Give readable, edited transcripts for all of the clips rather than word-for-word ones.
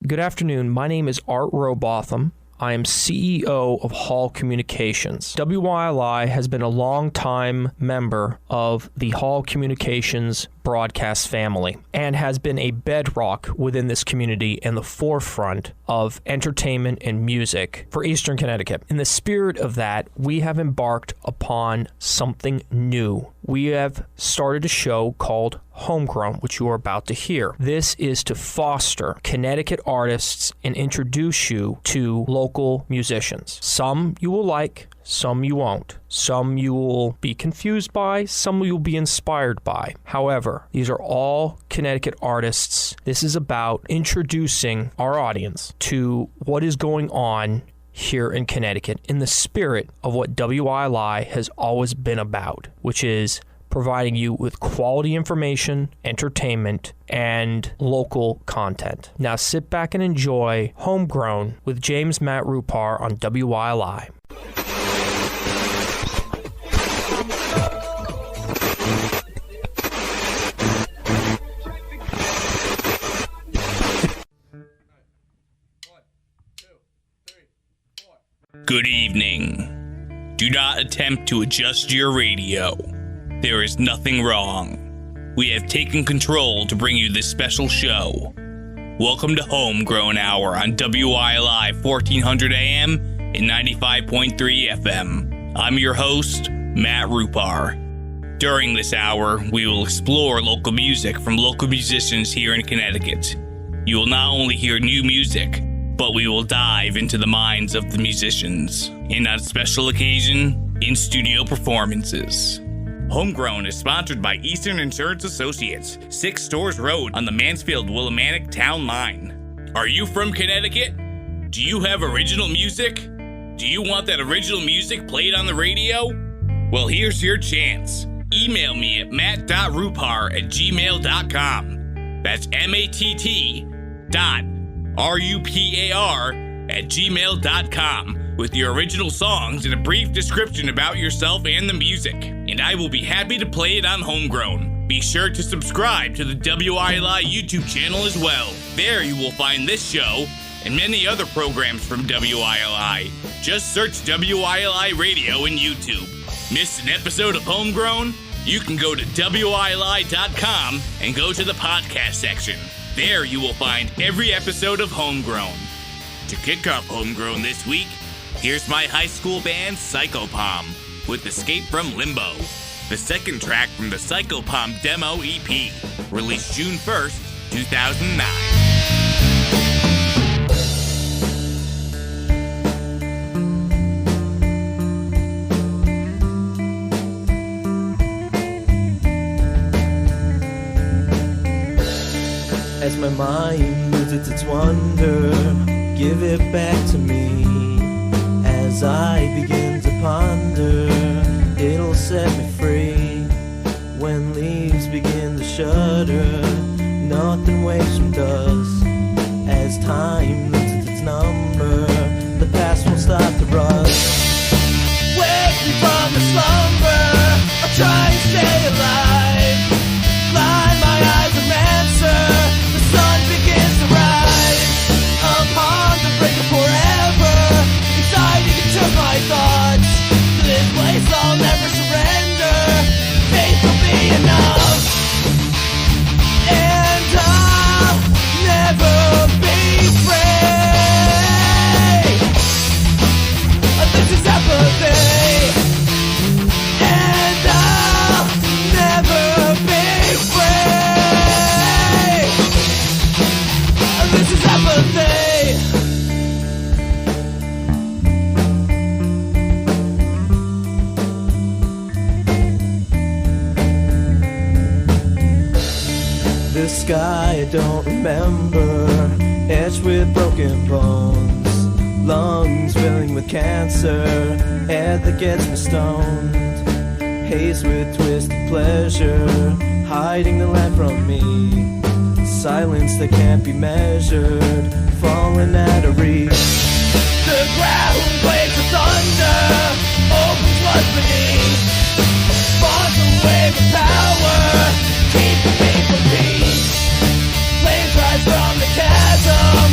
Good afternoon. My name is Art Robotham. I am CEO of Hall Communications. WYLI has been a long-time member of the Hall Communications broadcast family and has been a bedrock within this community and the forefront of entertainment and music for Eastern Connecticut. In the spirit of that, we have embarked upon something new. We have started a show called Homegrown, which you are about to hear. This is to foster Connecticut artists and introduce you to local musicians. Some you will like, some you won't. Some you will be confused by, some you'll be inspired by. However, these are all Connecticut artists. This is about introducing our audience to what is going on here in Connecticut in the spirit of what WILI has always been about, which is providing you with quality information, entertainment, and local content. Now sit back and enjoy Homegrown with James Matt Rupar on WILI. Good evening. Do not attempt to adjust your radio. There is nothing wrong. We have taken control to bring you this special show. Welcome to Homegrown Hour on WILI 1400 AM and 95.3 FM. I'm your host, Matt Rupar. During this hour, we will explore local music from local musicians here in Connecticut. You will not only hear new music, but we will dive into the minds of the musicians, and on special occasion, in-studio performances. Homegrown is sponsored by Eastern Insurance Associates, 6 Stores Road on the Mansfield-Willimantic Town Line. Are you from Connecticut? Do you have original music? Do you want that original music played on the radio? Well, here's your chance. Email me at matt.rupar@gmail.com. That's matt.rupar@gmail.com with your original songs and a brief description about yourself and the music, and I will be happy to play it on Homegrown. Be sure to subscribe to the WILI YouTube channel as well. There you will find this show and many other programs from WILI. Just search WILI Radio in YouTube. Missed an episode of Homegrown? You can go to WILI.com and go to the podcast section. There you will find every episode of Homegrown. To kick off Homegrown this week, here's my high school band Psychopalm with Escape from Limbo, the second track from the Psychopalm demo EP, released June 1st, 2009. As my mind loses its wonder, give it back to me. As I begin to ponder, it'll set me free. When leaves begin to shudder, nothing waits from dust. As time loses its number, the past won't stop to rust. Wake me from the slumber, I'll try and stay alive. Blind my eyes and answer, the sun begins to rise. Upon the brink of forever, anxiety took my thoughts. To this place I'll never surrender, faith will be enough. And I'll never be free. This is apathy. And I'll never be free. This is apathy. The sky I don't remember, etched with broken bones, lungs filling with cancer, head that gets me stoned, haze with twisted pleasure, hiding the land from me, silence that can't be measured, falling out of reach. The ground quakes with thunder, opens what's beneath, spawns a wave of power, keep the people peace. Flames rise from the chasm,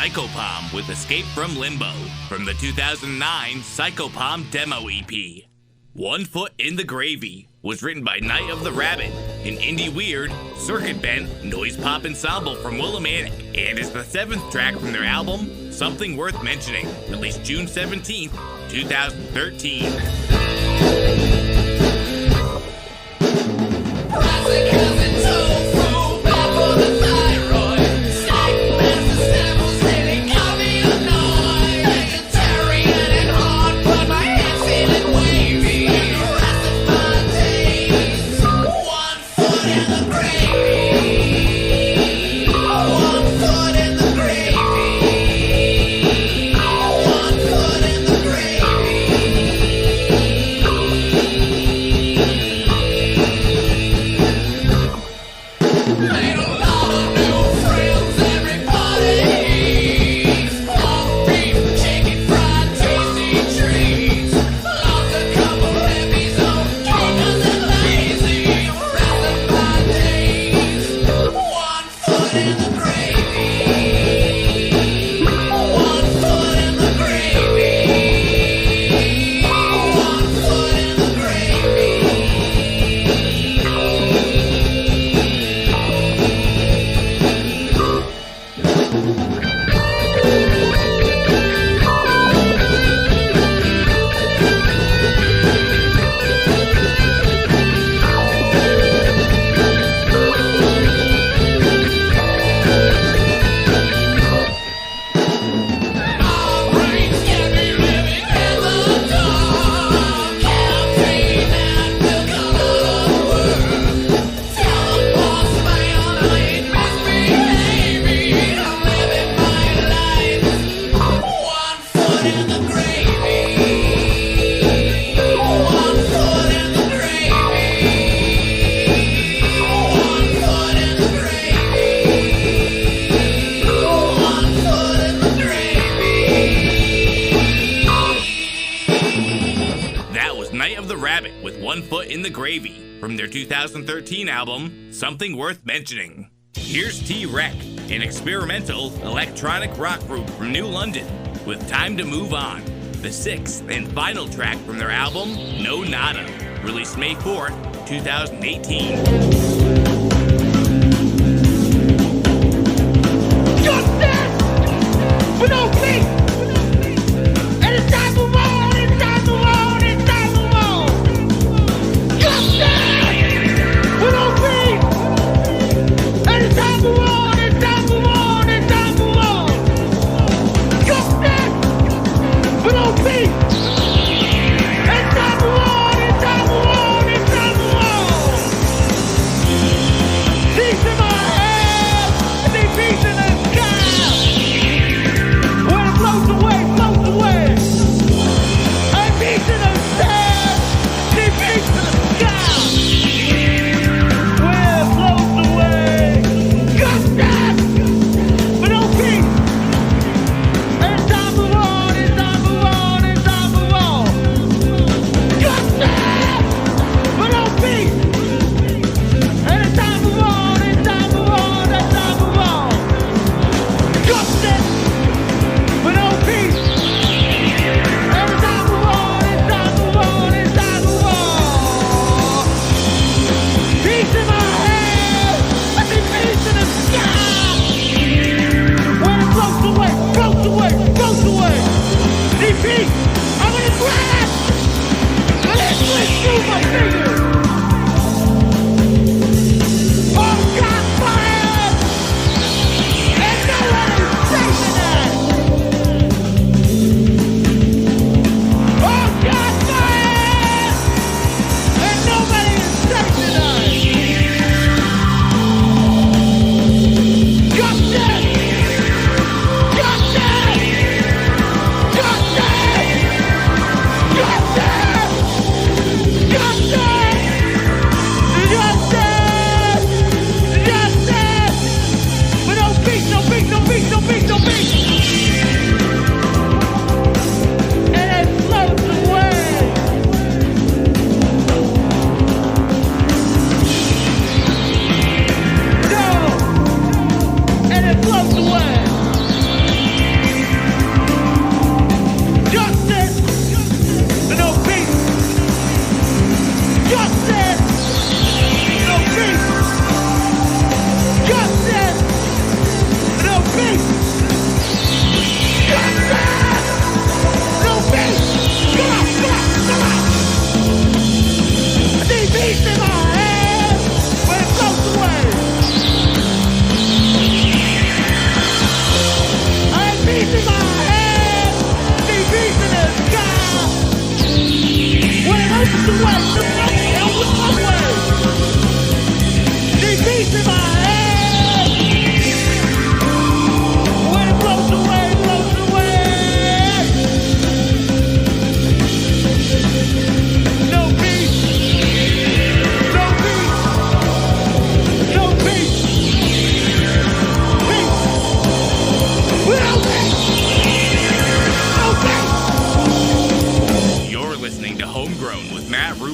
Psychopalm with Escape from Limbo from the 2009 Psychopalm demo EP. One Foot in the Gravy was written by Night of the Rabbit, an indie weird, circuit bent, noise pop ensemble from Willimantic, and is the 7th track from their album, Something Worth Mentioning, released June 17th, 2013. One Foot in the Gravy from their 2013 album, Something Worth Mentioning. Here's T-Wreck, an experimental electronic rock group from New London, with Time to Move On, the 6th and final track from their album, No Nada, released May 4th, 2018. Justice! For no peace! And it's time to roll! It's time to roll! It's time to roll! Justice! For no peace! And it's time to roll! It's time to roll! It's time to roll! Justice! For no peace! It's time to roll! It's time to roll! It's time to roll!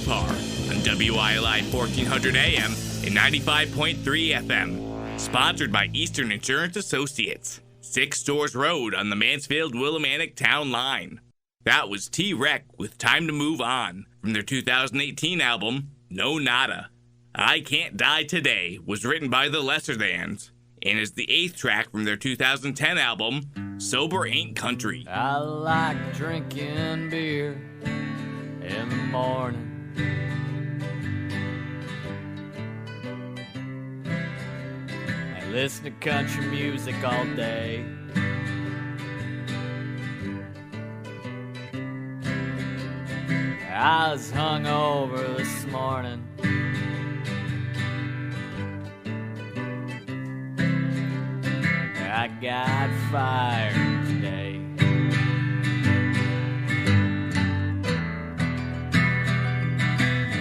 Rupar on WILI 1400 AM and 95.3 FM. Sponsored by Eastern Insurance Associates. 6 Stores Road on the Mansfield-Willimantic Town Line. That was T-Wreck with Time to Move On from their 2018 album, No Nada. I Can't Die Today was written by the Lesserthans and is the 8th track from their 2010 album, Sober Ain't Country. I like drinking beer in the morning. And listen to country music all day. I was hungover this morning. I got fired today.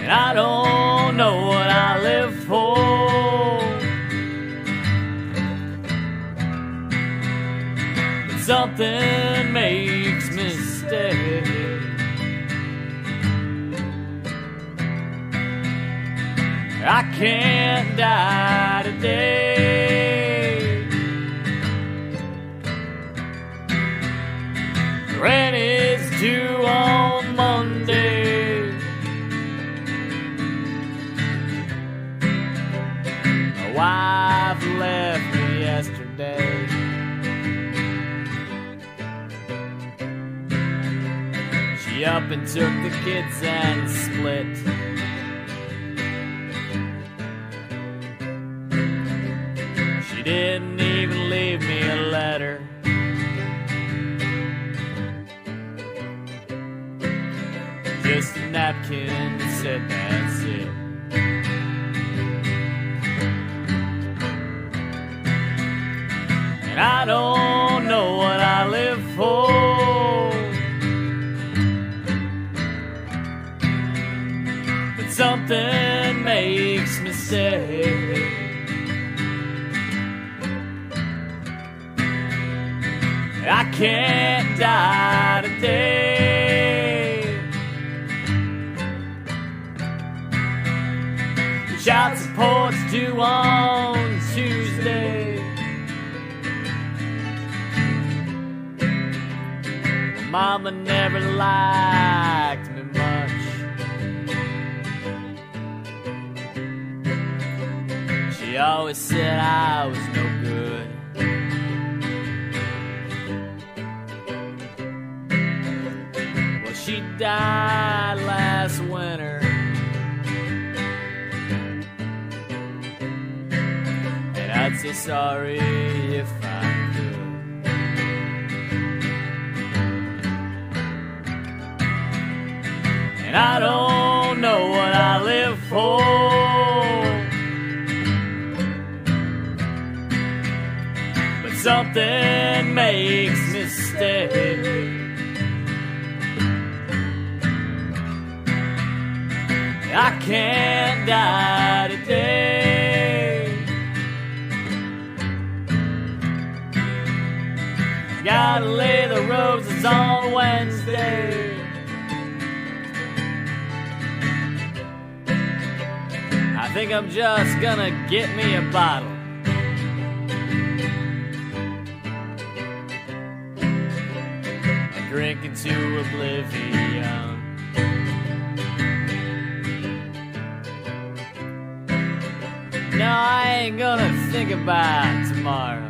And I don't know what I live for, but something makes me stay. I can't die today. Rent is due on Monday. My wife left me yesterday. She up and took the kids and split. She didn't even leave me a letter. Just a napkin that said that's it. And I don't know what I live for, but something makes me stay. I can't die today. Child support's due on Tuesday. Mama never liked me much. She always said I was no good. Well, she died last winter. I'd say sorry if I could. And I don't know what I live for, but something makes me stay. I can't die today. Gotta lay the roses on Wednesday. I think I'm just gonna get me a bottle. And drink into oblivion. No, I ain't gonna think about tomorrow.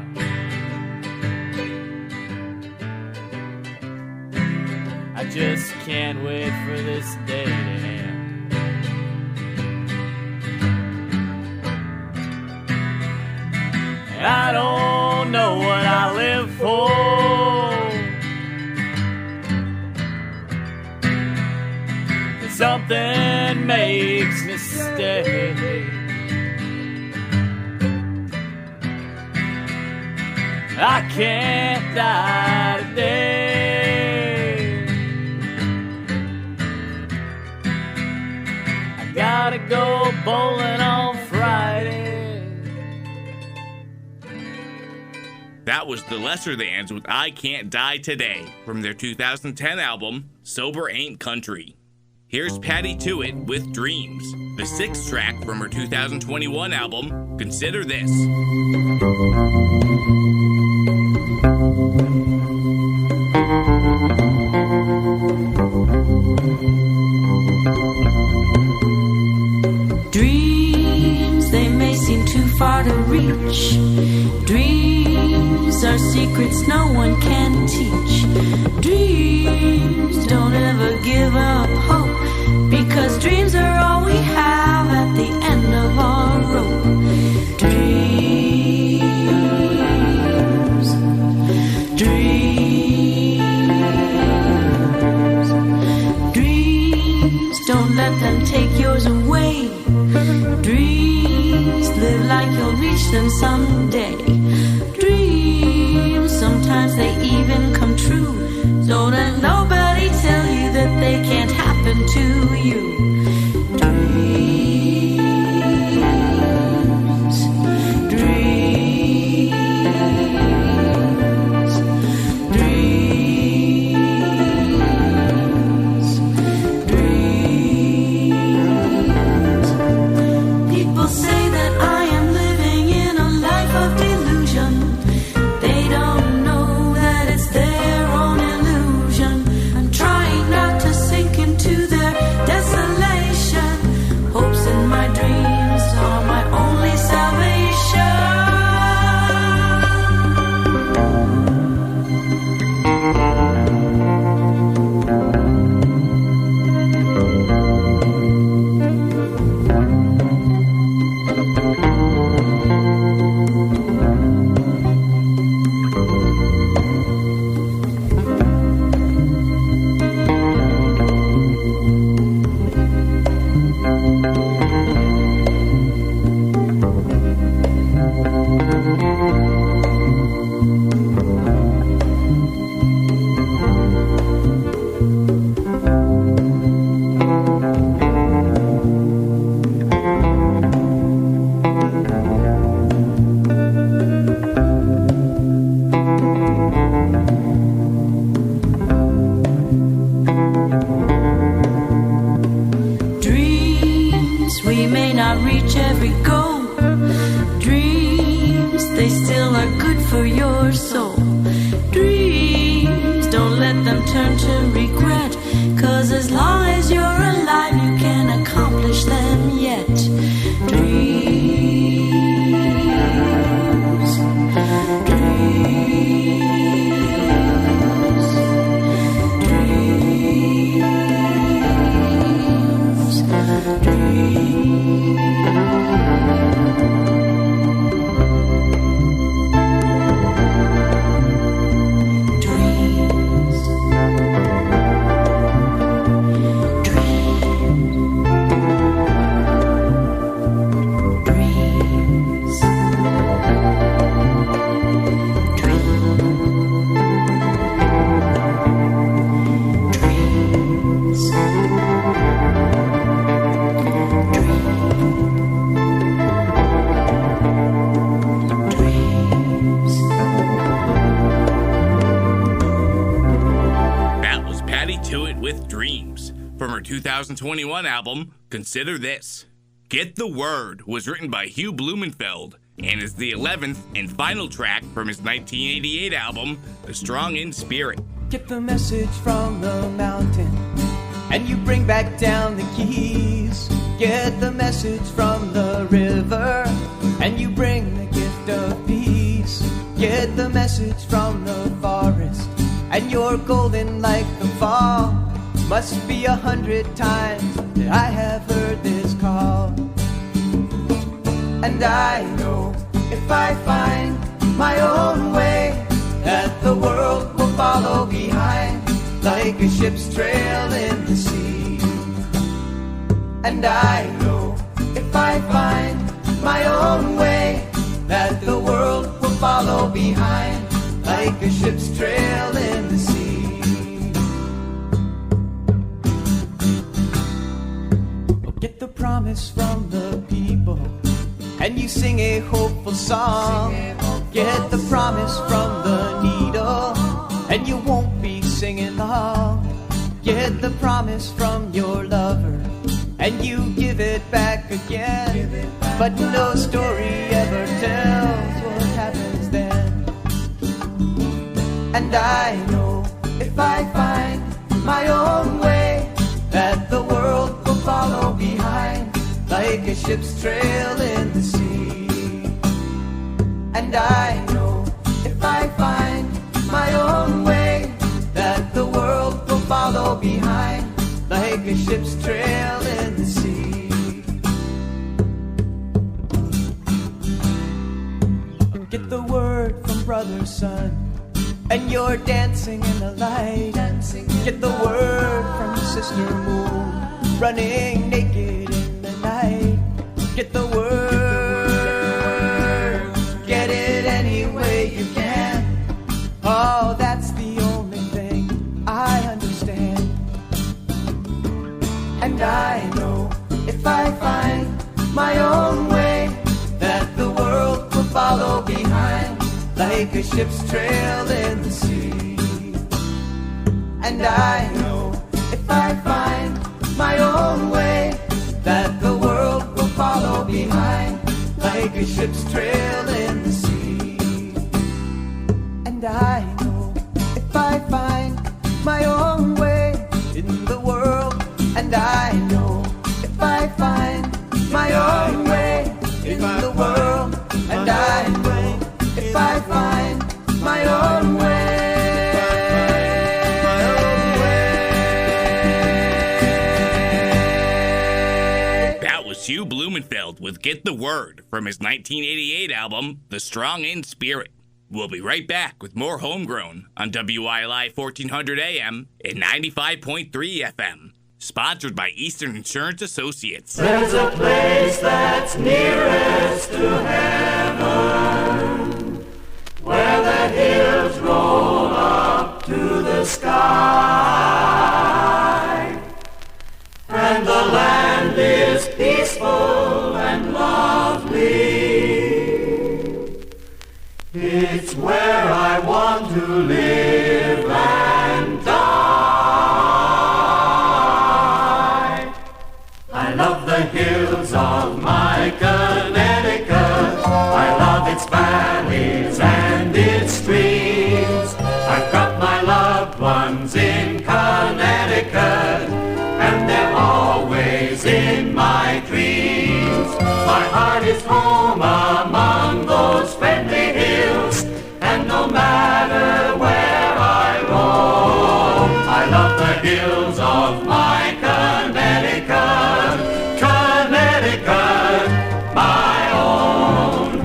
I just can't wait for this day to end. And I don't know what I live for, but something makes me stay. I can't die today. I gotta go bowling on Friday. That was the Lesserthans with I Can't Die Today from their 2010 album, Sober Ain't Country. Here's Patty Tuite with Dreams, the 6th track from her 2021 album, Consider This. Dreams, they may seem too far to reach. Dreams are secrets no one can teach. Dreams, don't ever give up hope, because dreams are all we have at the end of our rope. Dreams, dreams, dreams, don't let them take yours away. Dreams, live like you'll reach them someday. Dreams, sometimes they even come true. Don't let nobody tell you that they can't happen to you. Dreams, dreams, dreams, dreams. People say that I am living in a life of delusion. They don't know that it's their own illusion. I'm trying not to sink into their desolation. Hopes in my dreams are my only salvation. Dreams, we may not reach every goal. Dreams, they still are good for your soul. Dreams, don't let them turn to regret, 'cause as long as you're alive you can accomplish them yet. Dreams, dreams, dreams, dreams. That was Patty Tuite with Dreams from her 2021 album, Consider This. Get the Word was written by Hugh Blumenfeld and is the 11th and final track from his 1988 album, The Strong in Spirit. Get the message from the mountain, and you bring back down the keys. Get the message from the river, and you bring the gift of peace. Get the message from the forest, and you're golden like the fall. Must be 100 times that I have heard this call. And I know if I find my own way, that the world will follow behind, like a ship's trail in the sea. And I know if I find my own way, that the world will follow behind, like a ship's trail in the sea. Get the promise from the people, and you sing a hopeful song. Get the promise from the needle, and you won't be singing long. Get the promise from your lover, and you give it back again. But no story ever tells what happens then. And I know if I find my own way, that the world will follow behind, like a ship's trail in the sea. And I know if I find my own way, that the world will follow behind, like a ship's trail in the sea. Get the word from brother, son, and you're dancing in the light. Get the word from sister moon, running naked in the night. Get the word, get it any way you can. Oh, that's the only thing I understand. And I know if I find my own way, that the world will follow behind, like a ship's trail in the sea. And I know if I find my own way, that the world will follow behind, like a ship's trail in the sea. And I know if I find my own way in the world, and I know if I find my own way in the world, and I know if I find my own way. That was Hugh Blumenfeld with Get the Word from his 1988 album, The Strong in Spirit. We'll be right back with more Homegrown on WILI 1400 AM and 95.3 FM. Sponsored by Eastern Insurance Associates. There's a place that's nearest to heaven, where the hills roll up to the sky, and the land is peaceful and lovely. It's where I want to live and die. I love the hills of my Connecticut. I love its valleys and its streams. I've got my loved ones in Connecticut, and they're always in my dreams. My heart is home among those friendly hills, and no matter where I roam, I love the hills of my Connecticut, Connecticut, my own.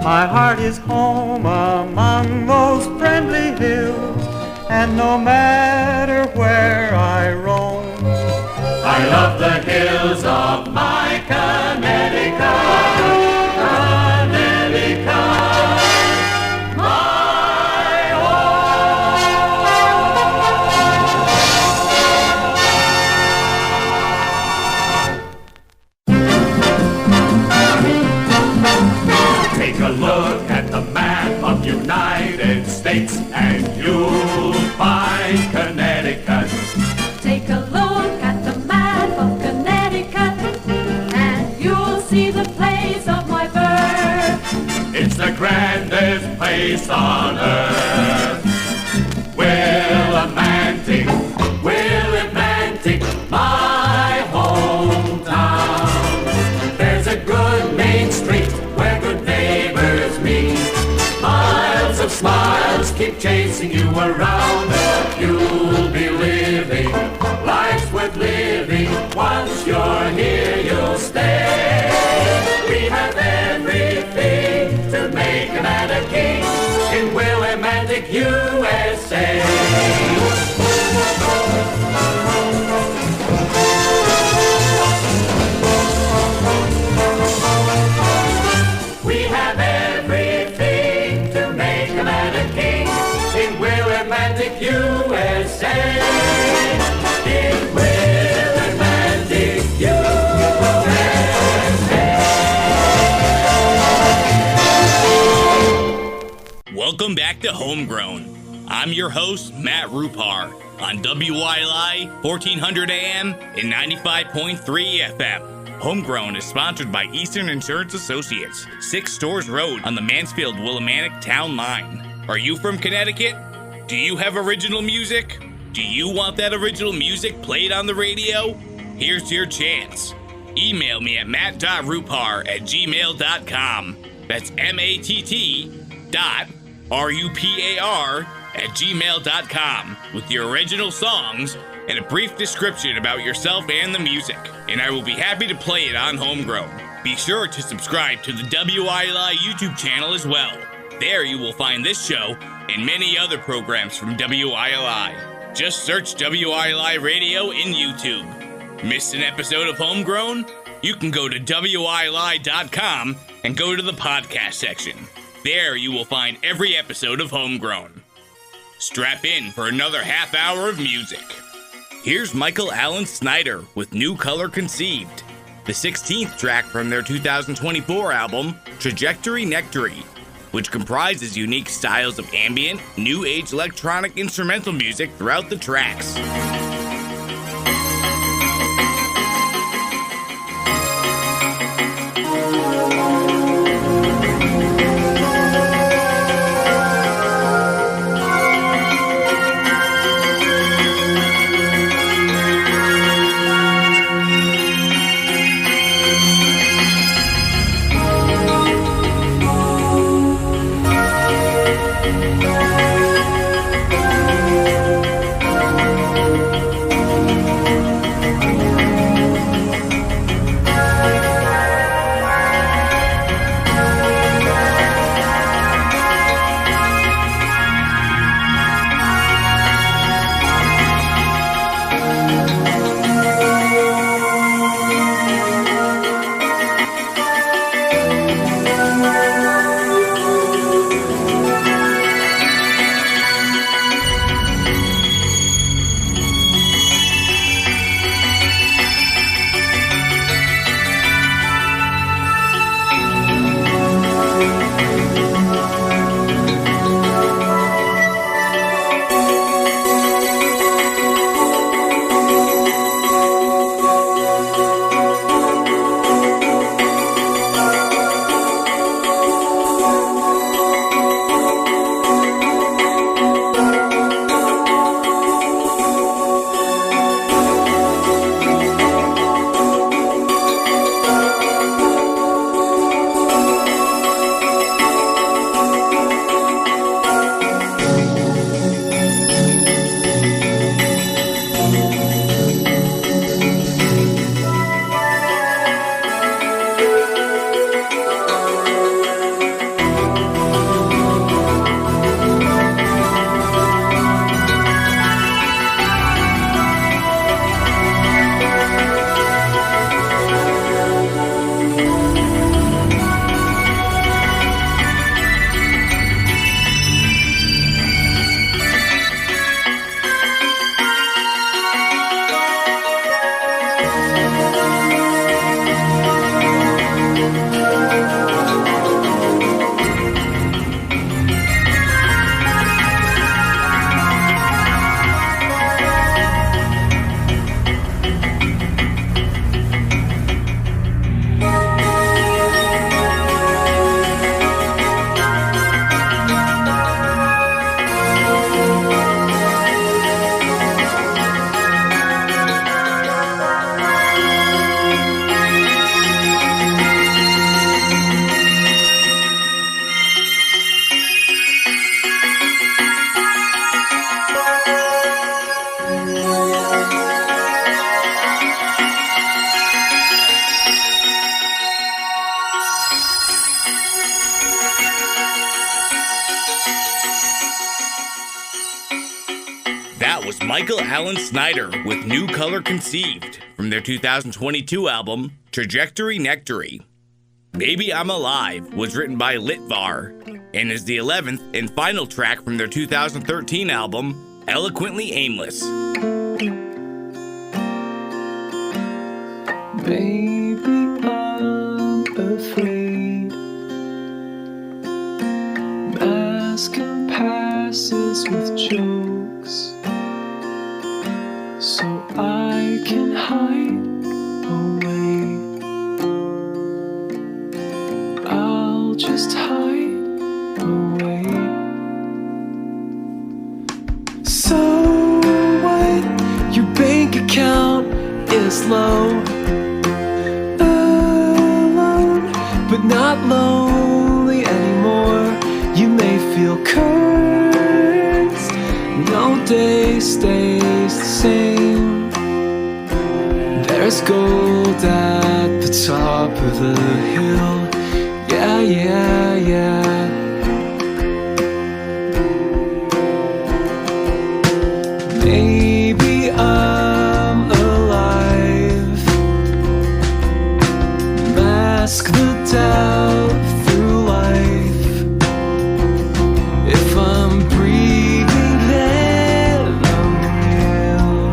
My heart is home among those friendly hills, and no matter where I roam, I love the hills of my Connecticut, Connecticut, my own. Take a look at the map of United States, and you'll find Connecticut. Take a look at the map of Connecticut, and you'll see the place of my birth. It's the grandest place on earth. Willimantic, Willimantic, my hometown. There's a good main street where good neighbors meet. Miles of smiles keep chasing you around. You'll be living life's worth living. Once you're here, you'll stay. We have everything to make a man a king in Willimantic, USA. We have everything to make a man a king in Willimantic, USA. to Homegrown. I'm your host, Matt Rupar, on WYLI 1400 AM and 95.3 FM. Homegrown is sponsored by Eastern Insurance Associates, 6 Stores Road on the Mansfield-Willimantic Town Line. Are you from Connecticut? Do you have original music? Do you want that original music played on the radio? Here's your chance. Email me at matt.rupar@gmail.com. That's matt.rupar@gmail.com with your original songs and a brief description about yourself and the music, and I will be happy to play it on Homegrown. Be sure to subscribe to the WILI YouTube channel as well. There you will find this show and many other programs from WILI. Just search WILI Radio in YouTube. Missed an episode of Homegrown? You can go to WILI.com and go to the podcast section. There you will find every episode of Homegrown. Strap in for another half hour of music. Here's Michael Allen Snyder with New Color Conceived, the 16th track from their 2024 album, Trajectory Nectary, which comprises unique styles of ambient, new age electronic instrumental music throughout the tracks. That was Michael Allen Snyder with New Color Conceived from their 2022 album, Trajectory Nectary. Baby I'm Alive was written by Litvar and is the 11th and final track from their 2013 album, Eloquently Aimless. Baby, I'm afraid. Mask and ends with jokes, so I can hide away. I'll just hide away. So what? Your bank account is low, alone, but not lonely anymore. You may feel cursed. No day stays the same. There's gold at the top of the hill. Yeah, yeah, yeah. Maybe I'm alive. Mask the doubt through life. If I'm breathing, then I'm real.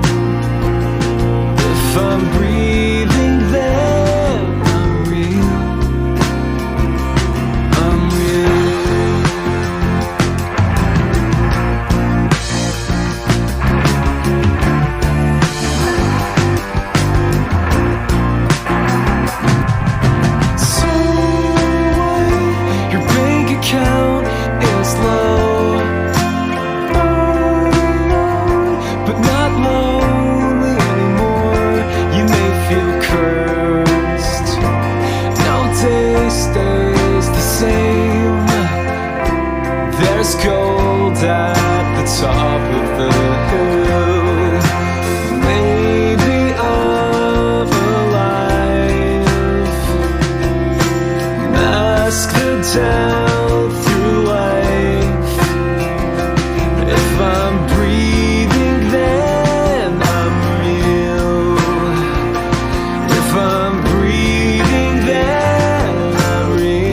If I'm breathing, then I'm real. I'm real. So what? Your bank account is low, alone, but not lonely anymore. You may feel cursed. No day stays the same. There's gold at the top of the hill. Maybe I'm alive. Mask the doubt through life. If I'm breathing, then I'm real. If I'm breathing, then I'm real.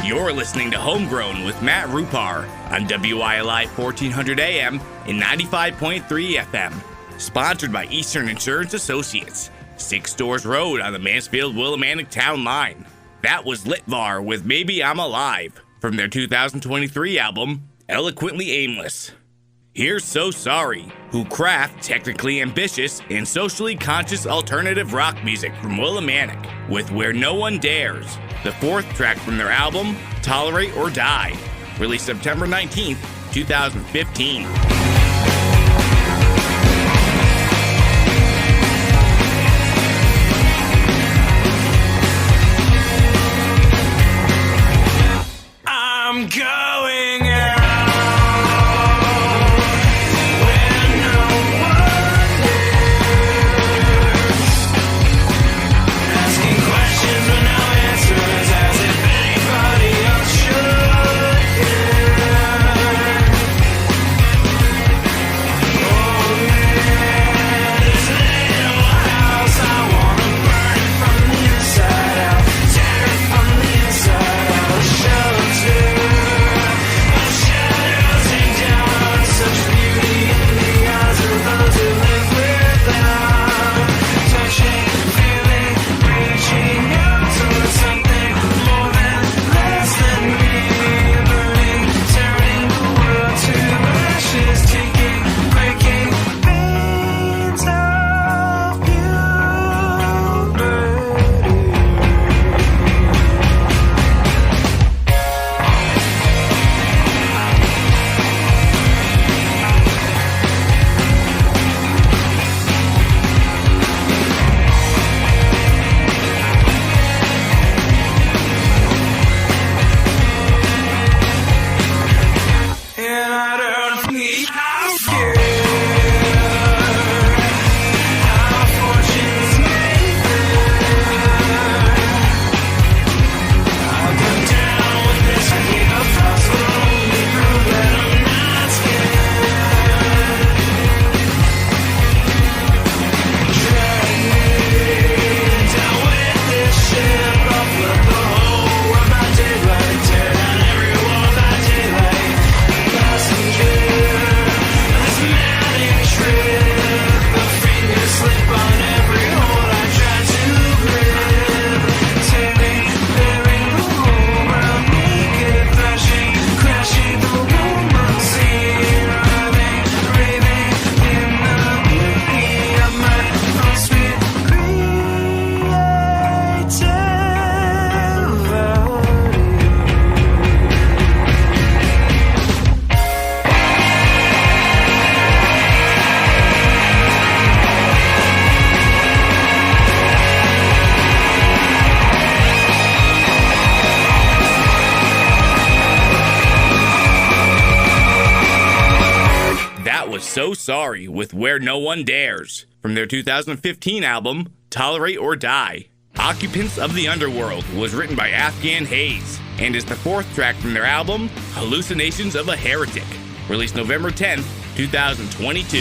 You're listening to Homegrown with Matt Rupar on WILI 1400 AM and 95.3 FM. Sponsored by Eastern Insurance Associates, 6 Stores Road on the Mansfield-Willimantic Town Line. That was Litvar with Maybe I'm Alive from their 2023 album, Eloquently Aimless. Here's So Sorry, who craft technically ambitious and socially conscious alternative rock music from Willimantic with Where No One Dares, the 4th track from their album, Tolerate or Die, released September 19th, 2015. I'm going out. Shelter was So Sorry with Where No One Dares from their 2015 album, Tolerate or Die. Occupants of the Underworld was written by Afghan Haze and is the fourth track from their album, Hallucinations of a Heretic, released November 10th, 2022.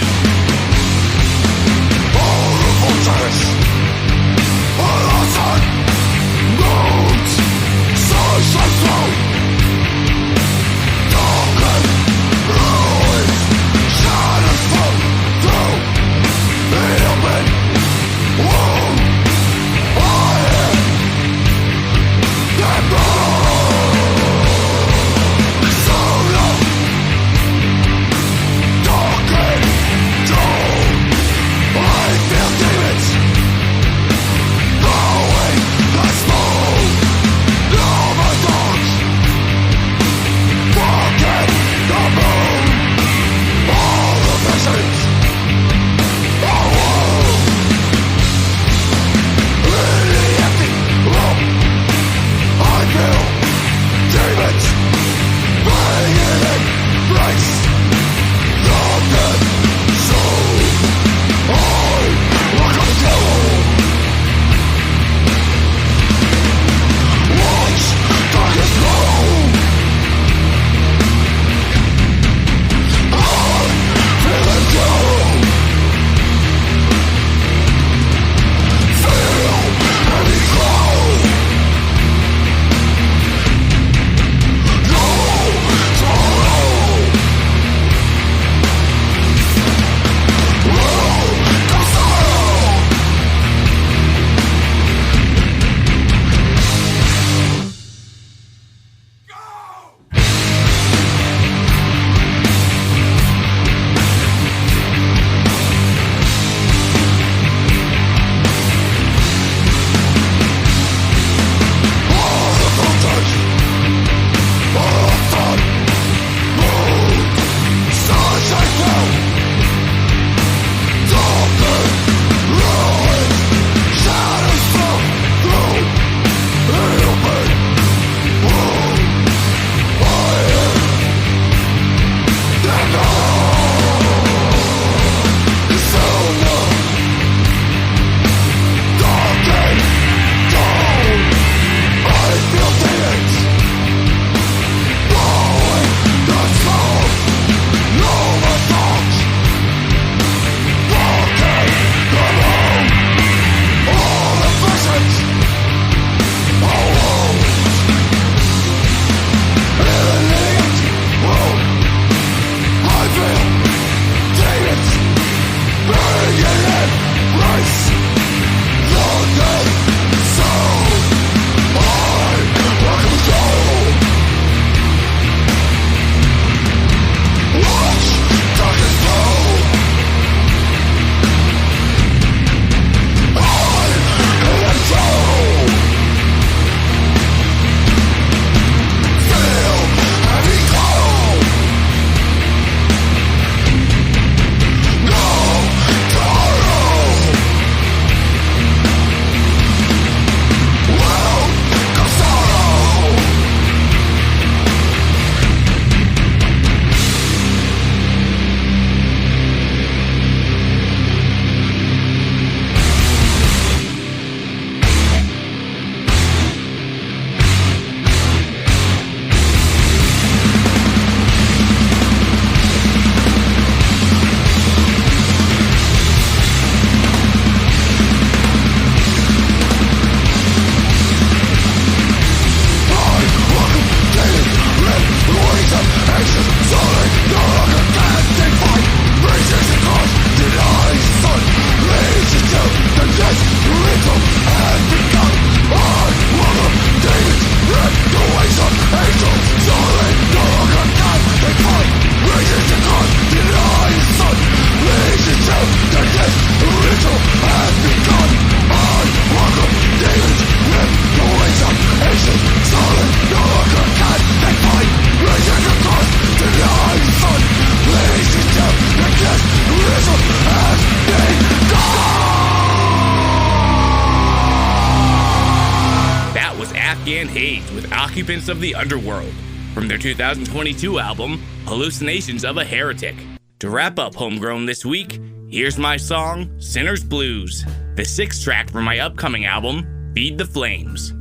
Afghan Haze with Occupants of the Underworld from their 2022 album, Hallucinations of a Heretic. To wrap up Homegrown this week, here's my song, Sinner's Blues, the 6th track from my upcoming album, Feed the Flames.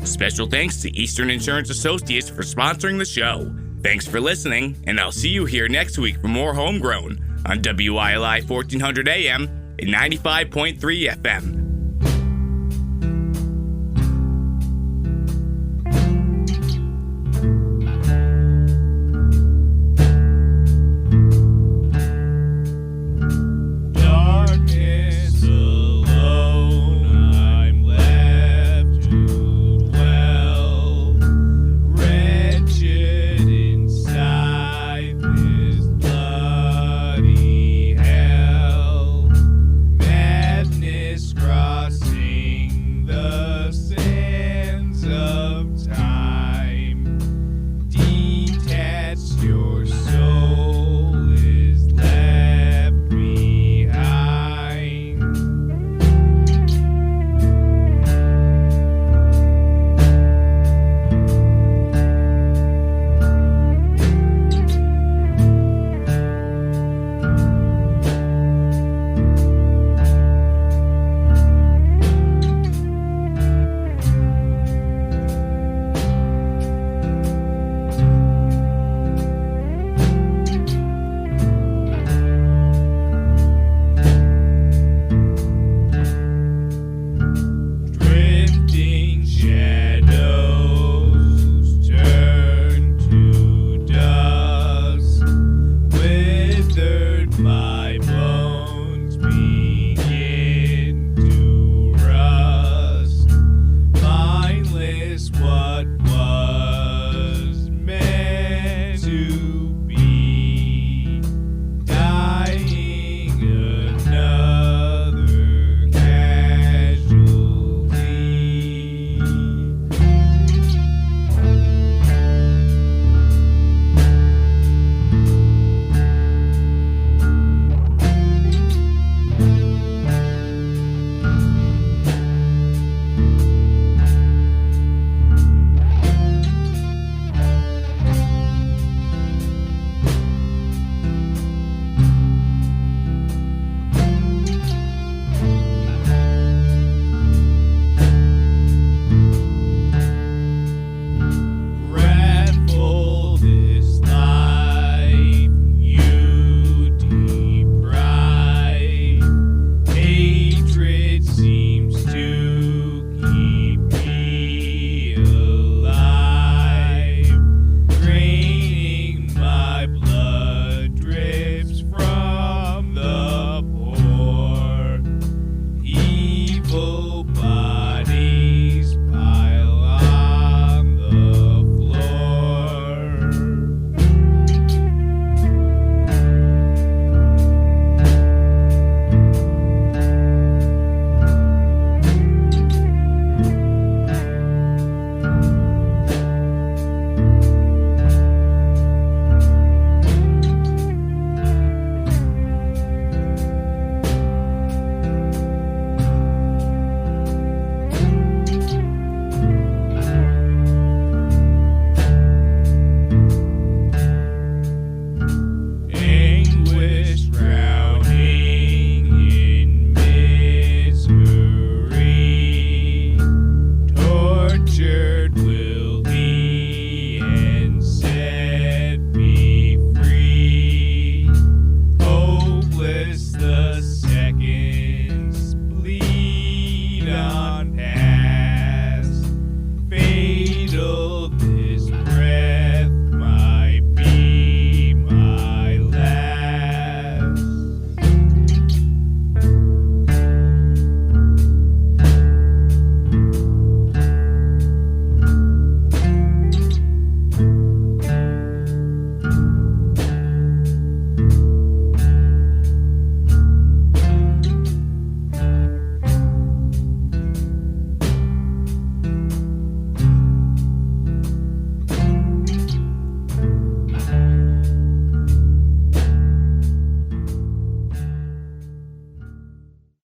Special thanks to Eastern Insurance Associates for sponsoring the show. Thanks for listening, and I'll see you here next week for more Homegrown on WILI 1400 AM and 95.3 FM.